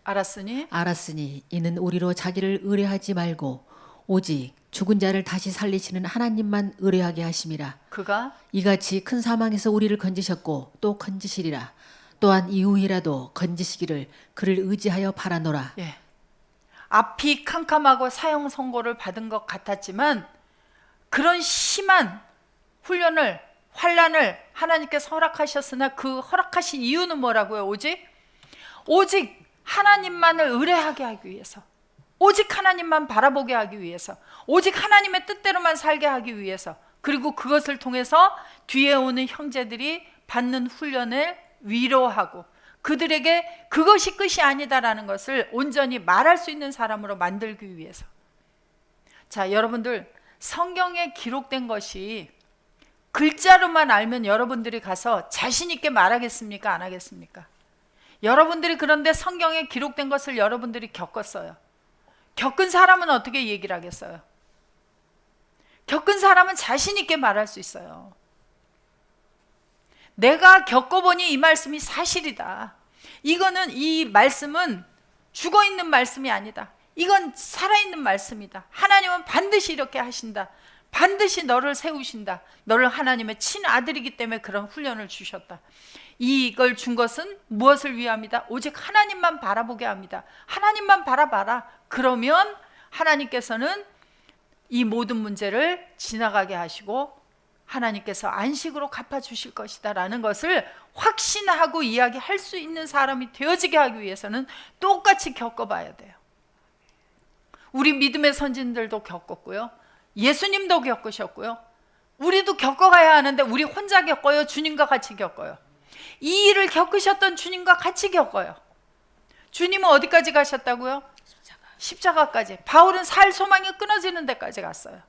알았으니 이는 우리로 자기를 의뢰하지 말고 오직 죽은 자를 다시 살리시는 하나님만 의뢰하게 하심이라. 그가 이같이 큰 사망에서 우리를 건지셨고 또 건지시리라. 또한 이후이라도 건지시기를 그를 의지하여 바라노라. 예. 앞이 캄캄하고 사형 선고를 받은 것 같았지만 그런 심한 훈련을 환란을 하나님께서 허락하셨으나 그 허락하신 이유는 뭐라고요? 오직 하나님만을 의뢰하게 하기 위해서, 오직 하나님만 바라보게 하기 위해서, 오직 하나님의 뜻대로만 살게 하기 위해서, 그리고 그것을 통해서 뒤에 오는 형제들이 받는 훈련을 위로하고 그들에게 그것이 끝이 아니다라는 것을 온전히 말할 수 있는 사람으로 만들기 위해서. 자, 여러분들, 성경에 기록된 것이 글자로만 알면 여러분들이 가서 자신 있게 말하겠습니까? 안 하겠습니까? 여러분들이 그런데 성경에 기록된 것을 여러분들이 겪었어요. 겪은 사람은 어떻게 얘기를 하겠어요? 겪은 사람은 자신 있게 말할 수 있어요. 내가 겪어보니 이 말씀이 사실이다. 이 말씀은 죽어있는 말씀이 아니다. 이건 살아있는 말씀이다. 하나님은 반드시 이렇게 하신다. 반드시 너를 세우신다. 너를 하나님의 친아들이기 때문에 그런 훈련을 주셨다. 이걸 준 것은 무엇을 위함이다? 오직 하나님만 바라보게 합니다. 하나님만 바라봐라. 그러면 하나님께서는 이 모든 문제를 지나가게 하시고 하나님께서 안식으로 갚아주실 것이다 라는 것을 확신하고 이야기할 수 있는 사람이 되어지게 하기 위해서는 똑같이 겪어봐야 돼요. 우리 믿음의 선진들도 겪었고요. 예수님도 겪으셨고요. 우리도 겪어가야 하는데 우리 혼자 겪어요? 주님과 같이 겪어요? 이 일을 겪으셨던 주님과 같이 겪어요. 주님은 어디까지 가셨다고요? 십자가까지. 바울은 살 소망이 끊어지는 데까지 갔어요.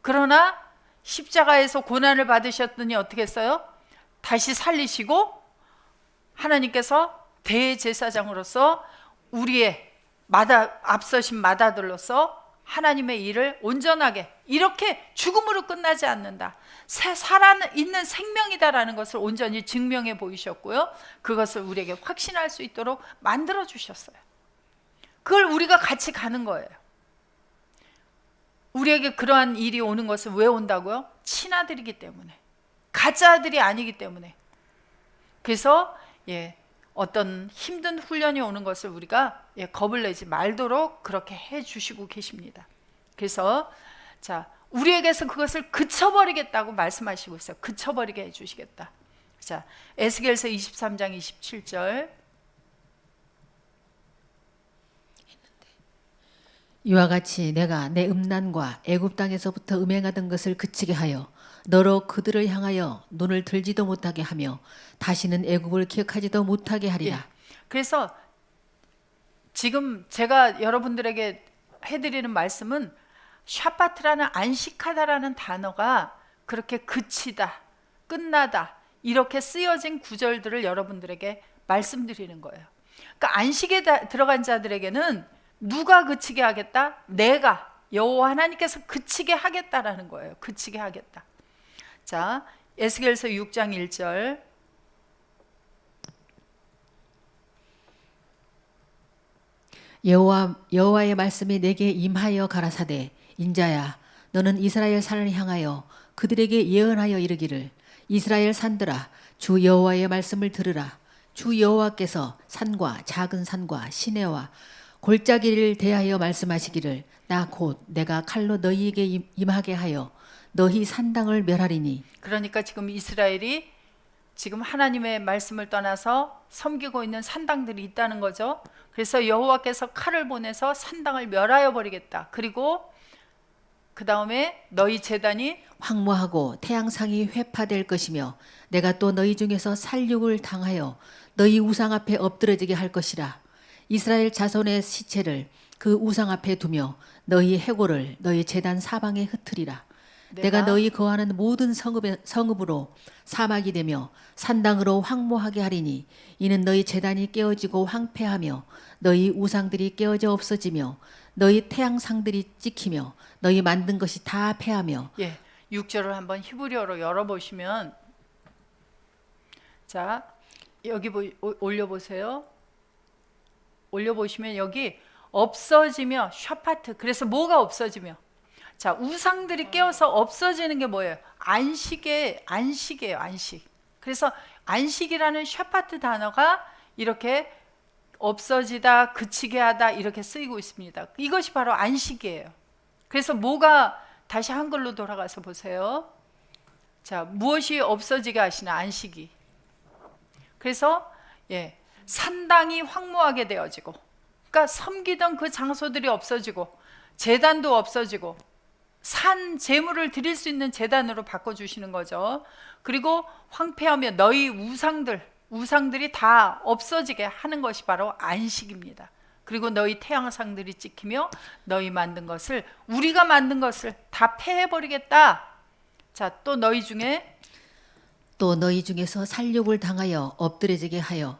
그러나 십자가에서 고난을 받으셨더니 어떻게 했어요? 다시 살리시고 하나님께서 대제사장으로서 우리의 앞서신 맏아들로서 하나님의 일을 온전하게, 이렇게 죽음으로 끝나지 않는다, 살아있는 생명이다라는 것을 온전히 증명해 보이셨고요. 그것을 우리에게 확신할 수 있도록 만들어 주셨어요. 그걸 우리가 같이 가는 거예요. 우리에게 그러한 일이 오는 것은 왜 온다고요? 친아들이기 때문에, 가짜 아들이 아니기 때문에. 그래서 어떤 힘든 훈련이 오는 것을 우리가 겁을 내지 말도록 그렇게 해주시고 계십니다. 그래서 자, 우리에게서 그것을 그쳐버리겠다고 말씀하시고 있어요. 그쳐버리게 해주시겠다. 자, 에스겔서 23장 27절. 이와 같이 내가 내 음란과 애굽 땅에서부터 음행하던 것을 그치게 하여 너로 그들을 향하여 눈을 들지도 못하게 하며 다시는 애굽을 기억하지도 못하게 하리라. 그래서 지금 제가 여러분들에게 해드리는 말씀은 샤파트라는 안식하다라는 단어가 그렇게 그치다, 끝나다 이렇게 쓰여진 구절들을 여러분들에게 말씀드리는 거예요. 그러니까 안식에 들어간 자들에게는 누가 그치게 하겠다? 내가, 여호와 하나님께서 그치게 하겠다라는 거예요. 그치게 하겠다. 자, 에스겔서 6장 1절. 여호와의 말씀이 내게 임하여 가라사대, 인자야 너는 이스라엘 산을 향하여 그들에게 예언하여 이르기를, 이스라엘 산들아 주 여호와의 말씀을 들으라. 주 여호와께서 산과 작은 산과 시내와 골짜기를 대하여 말씀하시기를, 나 곧 내가 칼로 너희에게 임하게 하여 너희 산당을 멸하리니. 그러니까 지금 이스라엘이 지금 하나님의 말씀을 떠나서 섬기고 있는 산당들이 있다는 거죠. 그래서 여호와께서 칼을 보내서 산당을 멸하여 버리겠다. 그리고 그 다음에 너희 제단이 황무하고 태양상이 회파될 것이며 내가 또 너희 중에서 살육을 당하여 너희 우상 앞에 엎드러지게 할 것이라. 이스라엘 자손의 시체를 그 우상 앞에 두며 너희 해골을 너희 제단 사방에 흩으리라. 내가 너희 거하는 모든 성읍으로 사막이 되며 산당으로 황무하게 하리니, 이는 너희 제단이 깨어지고 황폐하며 너희 우상들이 깨어져 없어지며 너희 태양상들이 찍히며 너희 만든 것이 다 패하며. 6절을 한번 히브리어로 열어보시면, 자 여기 올려보세요. 올려보시면 여기 없어지며 샤파트. 그래서 뭐가 없어지며, 자 우상들이 깨어서 없어지는 게 뭐예요? 안식이에요. 안식. 그래서 안식이라는 샤파트 단어가 이렇게 없어지다, 그치게 하다 이렇게 쓰이고 있습니다. 이것이 바로 안식이에요. 그래서 뭐가 다시 한글로 돌아가서 보세요. 자, 무엇이 없어지게 하시나? 안식이. 그래서 산당이 황무하게 되어지고, 그러니까 섬기던 그 장소들이 없어지고, 제단도 없어지고, 산 제물을 드릴 수 있는 제단으로 바꿔주시는 거죠. 그리고 황폐하며 너희 우상들이 다 없어지게 하는 것이 바로 안식입니다. 그리고 너희 태양상들이 찍히며 너희 만든 것을, 우리가 만든 것을 다 패해버리겠다. 자, 또 너희 중에서 살육을 당하여 엎드려지게 하여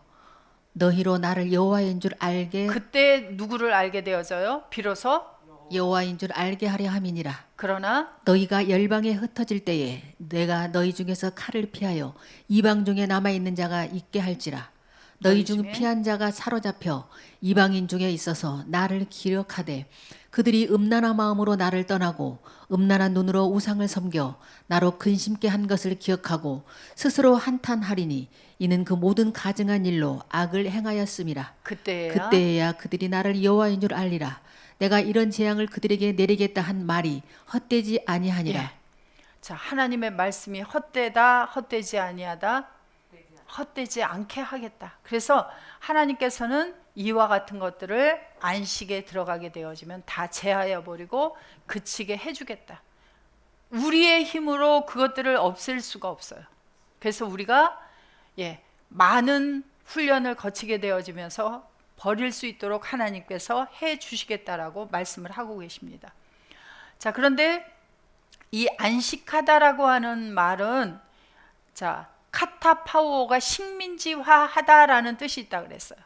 너희로 나를 여호와인 줄 알게, 그때 누구를 알게 되어져요? 비로소 여호와인 줄 알게 하려 함이니라. 그러나 너희가 열방에 흩어질 때에 내가 너희 중에서 칼을 피하여 이방 중에 남아 있는 자가 있게 할지라. 너희 중 중에? 피한 자가 사로잡혀 이방인 중에 있어서 나를 기력하되 그들이 음란한 마음으로 나를 떠나고 음란한 눈으로 우상을 섬겨 나로 근심케 한 것을 기억하고 스스로 한탄하리니 이는 그 모든 가증한 일로 악을 행하였음이라. 그때야 그들이 나를 여호와인 줄 알리라. 내가 이런 재앙을 그들에게 내리겠다 한 말이 헛되지 아니하니라. 자, 하나님의 말씀이 헛되지 아니하다, 헛되지 않게 하겠다. 그래서 하나님께서는 이와 같은 것들을 안식에 들어가게 되어지면 다 제하여 버리고 그치게 해주겠다. 우리의 힘으로 그것들을 없앨 수가 없어요. 그래서 우리가 많은 훈련을 거치게 되어지면서 버릴 수 있도록 하나님께서 해 주시겠다라고 말씀을 하고 계십니다. 자, 그런데 이 안식하다라고 하는 말은, 자, 카타파오가 식민지화하다라는 뜻이 있다 그랬어요.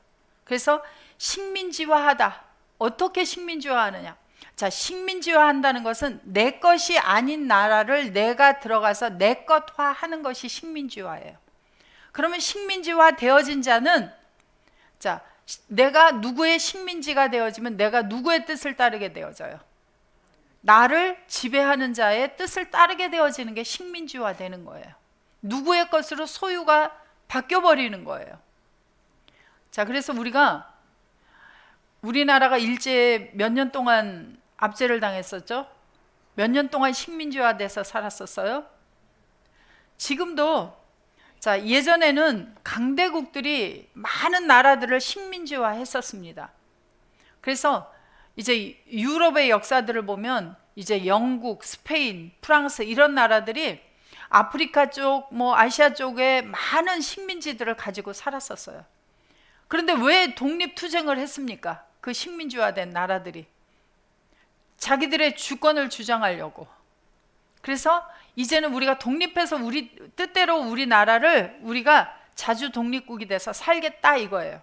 그래서 식민지화하다. 어떻게 식민지화하느냐? 자, 식민지화한다는 것은 내 것이 아닌 나라를 내가 들어가서 내 것화하는 것이 식민지화예요. 그러면 식민지화 되어진 자는, 자, 내가 누구의 식민지가 되어지면 내가 누구의 뜻을 따르게 되어져요. 나를 지배하는 자의 뜻을 따르게 되어지는 게 식민지화 되는 거예요. 누구의 것으로 소유가 바뀌어버리는 거예요. 자, 그래서 우리나라가 일제 몇 년 동안 압제를 당했었죠? 몇 년 동안 식민지화 돼서 살았었어요? 지금도, 자, 예전에는 강대국들이 많은 나라들을 식민지화 했었습니다. 그래서 이제 유럽의 역사들을 보면 이제 영국, 스페인, 프랑스 이런 나라들이 아프리카 쪽, 아시아 쪽에 많은 식민지들을 가지고 살았었어요. 그런데 왜 독립투쟁을 했습니까? 그 식민지화된 나라들이 자기들의 주권을 주장하려고. 그래서 이제는 우리가 독립해서 우리 뜻대로 우리나라를 우리가 자주 독립국이 돼서 살겠다 이거예요.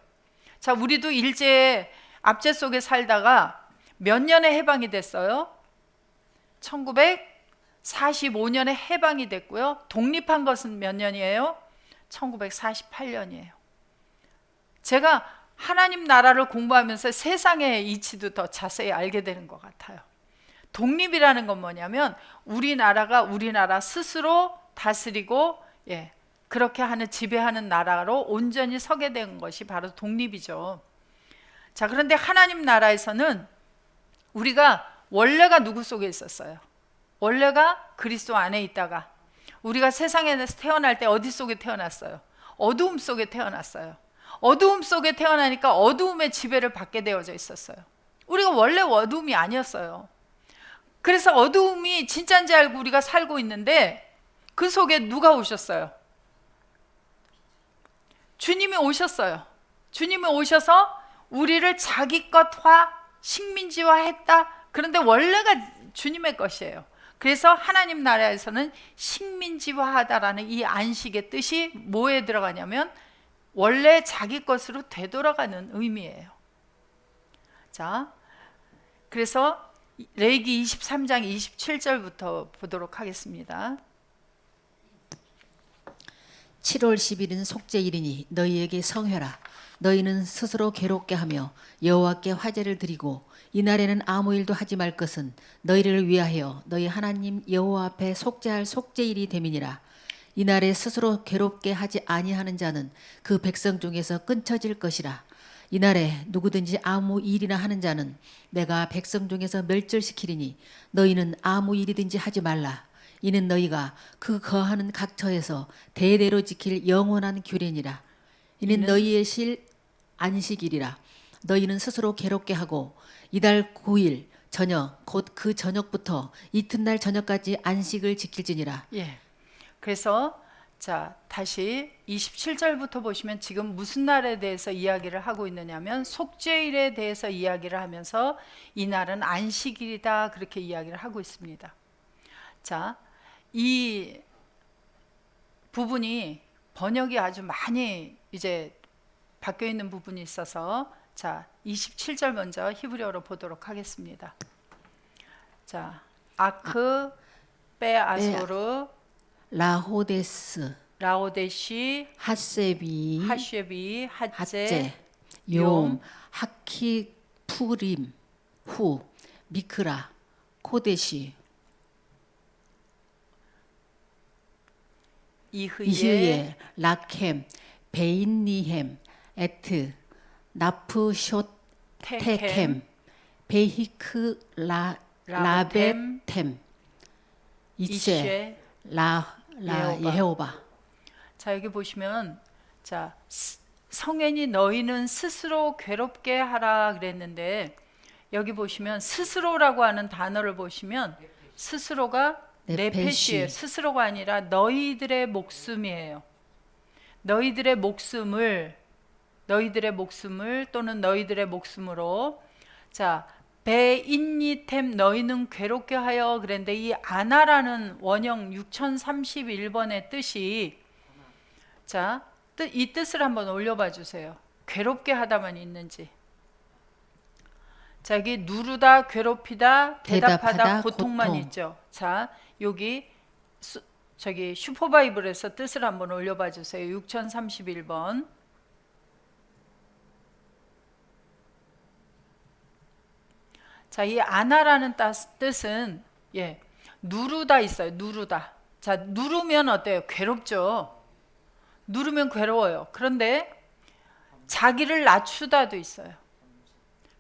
자, 우리도 일제의 압제 속에 살다가 몇 년에 해방이 됐어요? 1945년에 해방이 됐고요. 독립한 것은 몇 년이에요? 1948년이에요. 제가 하나님 나라를 공부하면서 세상의 이치도 더 자세히 알게 되는 것 같아요. 독립이라는 건 뭐냐면 우리나라가 우리나라 스스로 다스리고 그렇게 하는, 지배하는 나라로 온전히 서게 된 것이 바로 독립이죠. 자, 그런데 하나님 나라에서는 우리가 원래가 누구 속에 있었어요? 원래가 그리스도 안에 있다가 우리가 세상에서 태어날 때 어디 속에 태어났어요? 어두움 속에 태어났어요. 어두움 속에 태어나니까 어두움의 지배를 받게 되어져 있었어요. 우리가 원래 어두움이 아니었어요. 그래서 어두움이 진짜인지 알고 우리가 살고 있는데 그 속에 누가 오셨어요? 주님이 오셨어요. 주님이 오셔서 우리를 자기 것화, 식민지화했다. 그런데 원래가 주님의 것이에요. 그래서 하나님 나라에서는 식민지화하다라는 이 안식의 뜻이 뭐에 들어가냐면 원래 자기 것으로 되돌아가는 의미예요. 자, 그래서 레위기 23장 27절부터 보도록 하겠습니다. 7월 10일은 속죄일이니 너희에게 성회라. 너희는 스스로 괴롭게 하며 여호와께 화제를 드리고 이날에는 아무 일도 하지 말 것은 너희를 위하여 너희 하나님 여호와 앞에 속죄할 속죄일이 됨이니라. 이날에 스스로 괴롭게 하지 아니하는 자는 그 백성 중에서 끊쳐질 것이라. 이날에 누구든지 아무 일이나 하는 자는 내가 백성 중에서 멸절시키리니 너희는 아무 일이든지 하지 말라. 이는 너희가 그 거하는 각처에서 대대로 지킬 영원한 규례니라. 이는 너희의 실 안식일이라. 너희는 스스로 괴롭게 하고 이달 9일 저녁 곧 그 저녁부터 이튿날 저녁까지 안식을 지킬지니라. 예. 그래서 자, 다시 27절부터 보시면 지금 무슨 날에 대해서 이야기를 하고 있느냐면 속죄일에 대해서 이야기를 하면서 이 날은 안식일이다 그렇게 이야기를 하고 있습니다. 자, 이 부분이 번역이 아주 많이 이제 바뀌어 있는 부분이 있어서 자, 27절 먼저 히브리어로 보도록 하겠습니다. 자, 아크 베아소르 라호데스 라오데시 핫세비 하쉐비 핫제 핫제 용 하키 푸림 후 미크라 코데시 이흐예 라켐 베인니햄 에트 나프쇼 테켐 베히크 라베템 이체 라 예호바. 자, 여기 보시면 자, 성현이 너희는 스스로 괴롭게 하라 그랬는데 여기 보시면 스스로라고 하는 단어를 보시면 스스로가 네페시예요. 스스로가 아니라 너희들의 목숨이에요. 너희들의 목숨을 또는 너희들의 목숨으로 자, 베인니템 너희는 괴롭게 하여 그랬는데 이 아나라는 원형 6031번의 뜻이 자, 이 뜻을 한번 올려봐 주세요. 괴롭게 하다만 있는지. 자, 여기 누르다, 괴롭히다, 대답하다, 고통만 있죠. 자, 여기 저기 슈퍼바이블에서 뜻을 한번 올려봐 주세요. 6031번. 자, 이 아나라는 뜻은 예, 누르다 있어요. 누르다. 자, 누르면 어때요? 괴롭죠. 누르면 괴로워요. 그런데 자기를 낮추다도 있어요.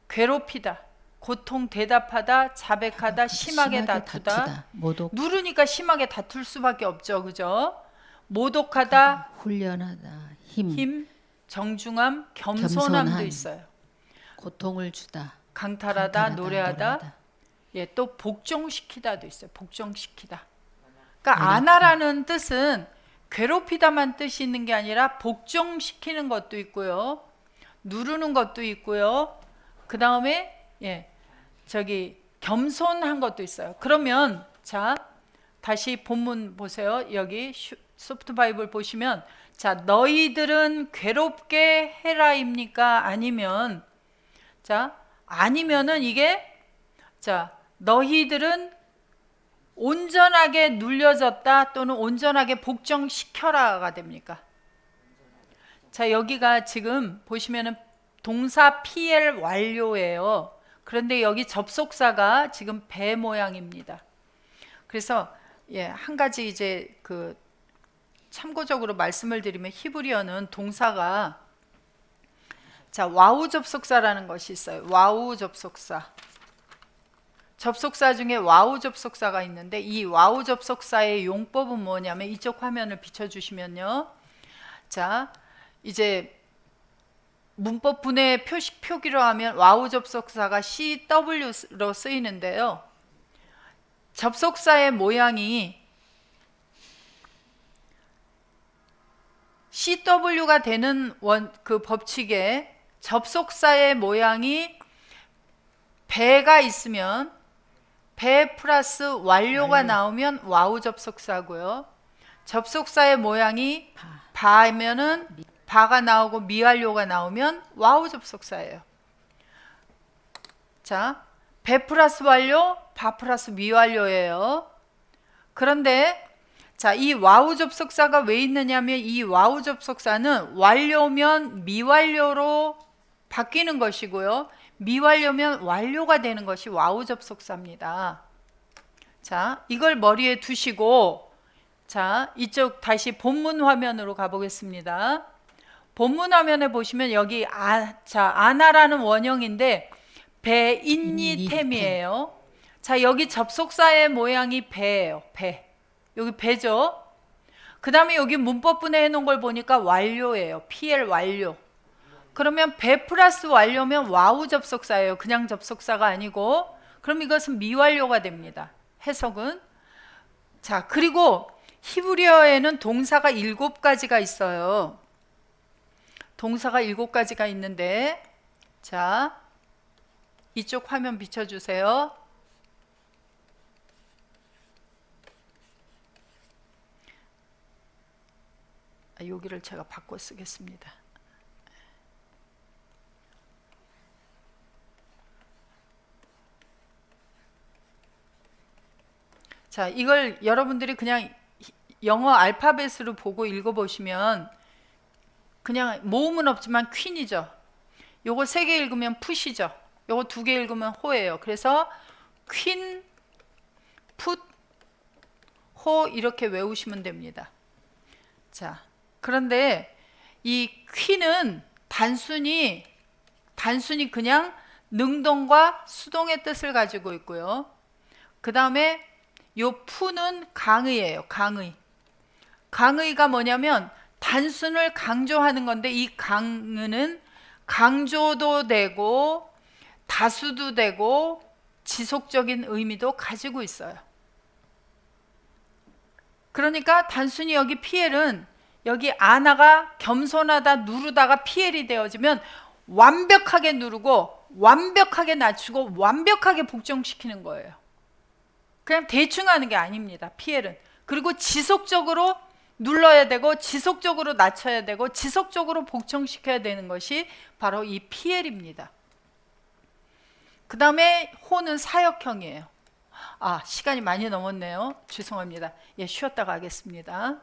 괴롭히다, 고통 대답하다, 자백하다, 심하게 다투다. 모독. 누르니까 심하게 다툴 수밖에 없죠. 그죠? 모독하다, 훈련하다, 힘 정중함, 겸손함도 있어요. 고통을 주다, 강탈하다, 노래하다. 예, 또 복종시키다도 있어요. 복종시키다. 그러니까 아나라는 뜻은 괴롭히다만 뜻이 있는 게 아니라 복종시키는 것도 있고요. 누르는 것도 있고요. 그 다음에 예, 저기 겸손한 것도 있어요. 그러면 자, 다시 본문 보세요. 여기 소프트 바이블 보시면 자, 너희들은 괴롭게 해라입니까? 아니면 자, 아니면은 이게 자, 너희들은 온전하게 눌려졌다 또는 온전하게 복종시켜라가 됩니까? 자, 여기가 지금 보시면은 동사 PL 완료예요. 그런데 여기 접속사가 지금 배 모양입니다. 그래서 예, 한 가지 이제 그 참고적으로 말씀을 드리면 히브리어는 동사가 자, 와우 접속사라는 것이 있어요. 와우 접속사. 접속사 중에 와우 접속사가 있는데 이 와우 접속사의 용법은 뭐냐면 이쪽 화면을 비춰주시면요. 자, 이제 문법 분해 표식 표기로 하면 와우 접속사가 CW로 쓰이는데요. 접속사의 모양이 CW가 되는 그 법칙에 접속사의 모양이 배가 있으면 배 플러스 완료가 나오면 와우 접속사고요. 접속사의 모양이 바면은 바가 나오고 미완료가 나오면 와우 접속사예요. 자, 배 플러스 완료, 바 플러스 미완료예요. 그런데 자, 이 와우 접속사가 왜 있느냐면 이 와우 접속사는 완료면 미완료로 바뀌는 것이고요. 미완료면 완료가 되는 것이 와우 접속사입니다. 자, 이걸 머리에 두시고 자, 이쪽 다시 본문 화면으로 가보겠습니다. 본문 화면에 보시면 여기 아나라는 원형인데 배인니템이에요. 자, 여기 접속사의 모양이 배예요. 배. 여기 배죠. 그 다음에 여기 문법분해 해놓은 걸 보니까 완료예요. PL 완료. 그러면 배 플러스 완료면 와우 접속사예요. 그냥 접속사가 아니고. 그럼 이것은 미완료가 됩니다. 해석은. 자, 그리고 히브리어에는 동사가 7가지가 있어요. 동사가 7가지가 있는데, 자, 이쪽 화면 비춰주세요. 여기를 제가 바꿔 쓰겠습니다. 자, 이걸 여러분들이 그냥 영어 알파벳으로 보고 읽어보시면 그냥 모음은 없지만 퀸이죠. 요거 3개 읽으면 풋이죠. 요거 2개 읽으면 호예요. 그래서 퀸, 풋, 호 이렇게 외우시면 됩니다. 자, 그런데 이 퀸은 단순히 그냥 능동과 수동의 뜻을 가지고 있고요. 그 다음에 요 푸는 강의예요. 강의가 뭐냐면 단순을 강조하는 건데, 이 강의는 강조도 되고 다수도 되고 지속적인 의미도 가지고 있어요. 그러니까 단순히 여기 PL은 여기 아나가 겸손하다 누르다가 PL이 되어지면 완벽하게 누르고 완벽하게 낮추고 완벽하게 복종시키는 거예요. 그냥 대충 하는 게 아닙니다. PL은. 그리고 지속적으로 눌러야 되고 지속적으로 낮춰야 되고 지속적으로 복종시켜야 되는 것이 바로 이 PL입니다. 그 다음에 호는 사역형이에요. 시간이 많이 넘었네요. 죄송합니다. 예, 쉬었다가 하겠습니다.